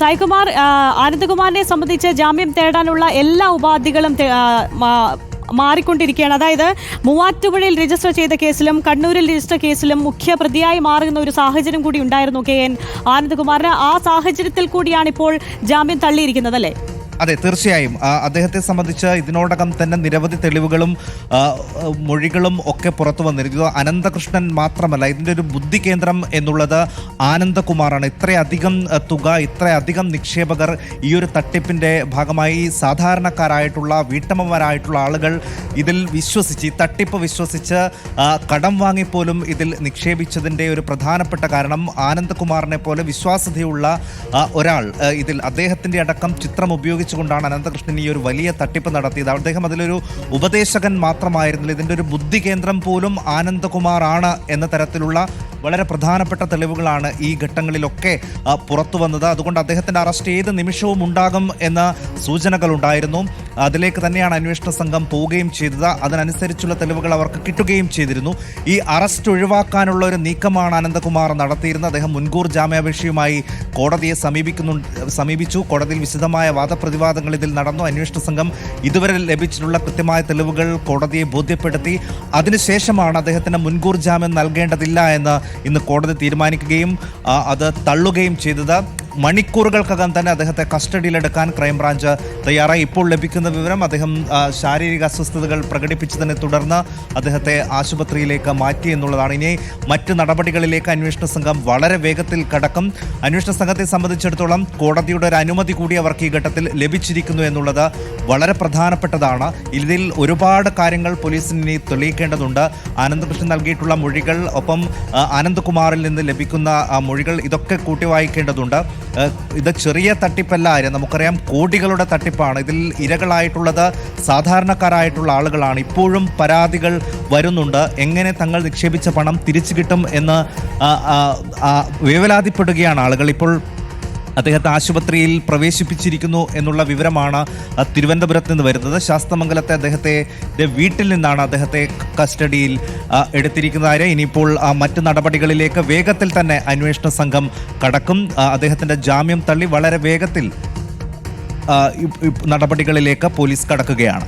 സായ്കുമാർ, ആനന്ദകുമാറിനെ സംബന്ധിച്ച് ജാമ്യം തേടാനുള്ള എല്ലാ ഉപാധികളും മാറിക്കൊണ്ടിരിക്കുകയാണ്. അതായത് മൂവാറ്റുപുഴയിൽ രജിസ്റ്റർ ചെയ്ത കേസിലും കണ്ണൂരിൽ രജിസ്റ്റർ കേസിലും മുഖ്യപ്രതിയായി മാറുന്ന ഒരു സാഹചര്യം കൂടി ഉണ്ടായിരുന്നു KN ആനന്ദകുമാറിന്. ആ സാഹചര്യത്തിൽ കൂടിയാണ് ഇപ്പോൾ ജാമ്യം തള്ളിയിരിക്കുന്നത്, അല്ലേ? അതെ, തീർച്ചയായും. അദ്ദേഹത്തെ സംബന്ധിച്ച് ഇതിനോടകം തന്നെ നിരവധി തെളിവുകളും മൊഴികളും ഒക്കെ പുറത്തു വന്നിരിക്കുന്നു. അനന്തകൃഷ്ണൻ മാത്രമല്ല, ഇതിൻ്റെ ഒരു ബുദ്ധി കേന്ദ്രം എന്നുള്ളത് ആനന്ദകുമാറാണ്. ഇത്രയധികം തുക, ഇത്രയധികം നിക്ഷേപകർ ഈ ഒരു തട്ടിപ്പിൻ്റെ ഭാഗമായി സാധാരണക്കാരായിട്ടുള്ള വീട്ടമ്മമാരായിട്ടുള്ള ആളുകൾ ഇതിൽ വിശ്വസിച്ച്, ഈ തട്ടിപ്പ് വിശ്വസിച്ച് കടം വാങ്ങിപ്പോലും ഇതിൽ നിക്ഷേപിച്ചതിൻ്റെ ഒരു പ്രധാനപ്പെട്ട കാരണം ആനന്ദകുമാറിനെ പോലെ വിശ്വാസ്യതയുള്ള ഒരാൾ ഇതിൽ, അദ്ദേഹത്തിൻ്റെ അടക്കം ചിത്രം ഉപയോഗിച്ചുകൊണ്ടാണ് അനന്തകൃഷ്ണൻ ഈ ഒരു വലിയ തട്ടിപ്പ് നടത്തിയത്. അദ്ദേഹം അതിലൊരു ഉപദേശകൻ മാത്രമായിരുന്നില്ല, ഇതിൻ്റെ ഒരു ബുദ്ധി കേന്ദ്രം പോലും ആനന്ദകുമാർ ആണ് എന്ന തരത്തിലുള്ള വളരെ പ്രധാനപ്പെട്ട തെളിവുകളാണ് ഈ ഘട്ടങ്ങളിലൊക്കെ പുറത്തു വന്നത്. അതുകൊണ്ട് അദ്ദേഹത്തിൻ്റെ അറസ്റ്റ് ഏത് നിമിഷവും ഉണ്ടാകും എന്ന സൂചനകളുണ്ടായിരുന്നു. അതിലേക്ക് തന്നെയാണ് അന്വേഷണ സംഘം പോവുകയും ചെയ്തത്. അതിനനുസരിച്ചുള്ള തെളിവുകൾ അവർക്ക് കിട്ടുകയും ചെയ്തിരുന്നു. ഈ അറസ്റ്റ് ഒഴിവാക്കാനുള്ള ഒരു നീക്കമാണ് അനന്തകുമാർ നടത്തിയിരുന്നത്. അദ്ദേഹം മുൻകൂർ ജാമ്യാപേക്ഷയുമായി കോടതിയെ സമീപിച്ചു. കോടതിയിൽ വിശദമായ വാദപ്രതിവാദങ്ങൾ ഇതിൽ നടന്നു. അന്വേഷണ സംഘം ഇതുവരെ ലഭിച്ചിട്ടുള്ള കൃത്യമായ തെളിവുകൾ കോടതിയെ ബോധ്യപ്പെടുത്തി. അതിനുശേഷമാണ് അദ്ദേഹത്തിന് മുൻകൂർ ജാമ്യം നൽകേണ്ടതില്ല എന്ന് ഇന്ന് കോടതി തീരുമാനിക്കുകയും അത് തള്ളുകയും ചെയ്തത്. മണിക്കൂറുകൾക്കകം തന്നെ അദ്ദേഹത്തെ കസ്റ്റഡിയിലെടുക്കാൻ ക്രൈംബ്രാഞ്ച് തയ്യാറായി. ഇപ്പോൾ ലഭിക്കുന്ന വിവരം, അദ്ദേഹം ശാരീരിക അസ്വസ്ഥതകൾ പ്രകടിപ്പിച്ചതിനെ തുടർന്ന് അദ്ദേഹത്തെ ആശുപത്രിയിലേക്ക് മാറ്റി എന്നുള്ളതാണ്. ഇനി മറ്റ് നടപടികളിലേക്ക് അന്വേഷണ സംഘം വളരെ വേഗത്തിൽ കടക്കും. അന്വേഷണ സംഘത്തെ സംബന്ധിച്ചിടത്തോളം കോടതിയുടെ ഒരു അനുമതി കൂടി അവർക്ക് ഈ ഘട്ടത്തിൽ ലഭിച്ചിരിക്കുന്നു എന്നുള്ളത് വളരെ പ്രധാനപ്പെട്ടതാണ്. ഇതിൽ ഒരുപാട് കാര്യങ്ങൾ പോലീസിന് ഇനി തെളിയിക്കേണ്ടതുണ്ട്. ആനന്ദകൃഷ്ണൻ നൽകിയിട്ടുള്ള മൊഴികൾ, ഒപ്പം ആനന്ദകുമാറിൽ നിന്ന് ലഭിക്കുന്ന മൊഴികൾ, ഇതൊക്കെ കൂട്ടി വായിക്കേണ്ടതുണ്ട്. ഇത് ചെറിയ തട്ടിപ്പല്ല, നമുക്കറിയാം കോടികളുടെ തട്ടിപ്പാണ്. ഇതിൽ ഇരകളായിട്ടുള്ളത് സാധാരണക്കാരായിട്ടുള്ള ആളുകളാണ്. ഇപ്പോഴും പരാതികൾ വരുന്നുണ്ട്. എങ്ങനെ തങ്ങൾ നിക്ഷേപിച്ച പണം തിരിച്ചു കിട്ടും എന്ന് വേവലാതിപ്പെടുകയാണ് ആളുകൾ. ഇപ്പോൾ അദ്ദേഹത്തെ ആശുപത്രിയിൽ പ്രവേശിപ്പിച്ചിരിക്കുന്നു എന്നുള്ള വിവരമാണ് തിരുവനന്തപുരത്ത് നിന്ന് വരുന്നത്. ശാസ്തമംഗലത്തെ അദ്ദേഹത്തെ വീട്ടിൽ നിന്നാണ് അദ്ദേഹത്തെ കസ്റ്റഡിയിൽ എടുത്തിരിക്കുന്നത്. ഇനിയിപ്പോൾ മറ്റ് നടപടികളിലേക്ക് വേഗത്തിൽ തന്നെ അന്വേഷണ സംഘം കടക്കും. അദ്ദേഹത്തിൻ്റെ ജാമ്യം തള്ളി വളരെ വേഗത്തിൽ നടപടികളിലേക്ക് പോലീസ് കടക്കുകയാണ്.